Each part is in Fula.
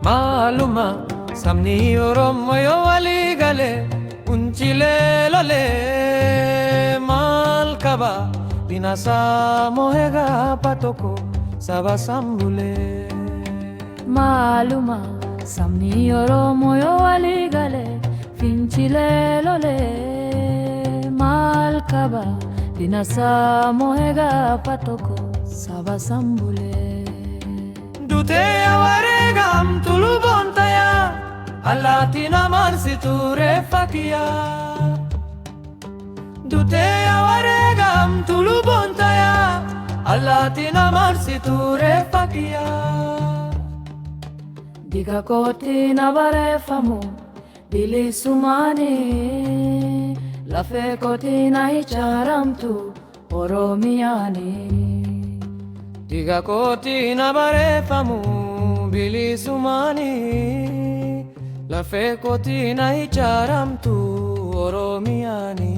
Maluma samni oromo yo waligale unchile lole malkaba dinasa mohega patoko saba sambule Maluma samni oromo yo waligale finchile lole malkaba dinasa mohega patoko saba sambule Dute awaregam tulubontaya Alatina marsiture fakia Dute awaregam tulubontaya Alatina marsiture fakia Diga koti na bare famu Bili sumani Lafe koti na hicharam tu Oromiani Diga koti na bare famu Bili sumani La fe koti na hicharam tu Oromiani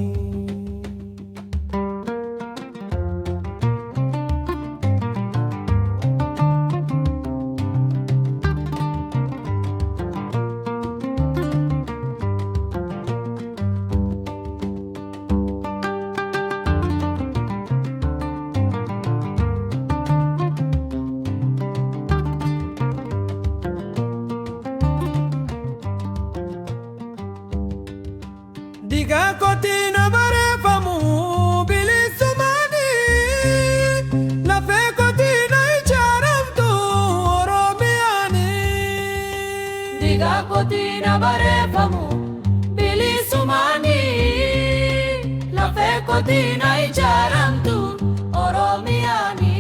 Diga koti na bare famu Bili sumani La fe koti na hicharam tu Oromiani Diga koti na bare famu Bili sumani La fe koti na hicharam tu Oromiani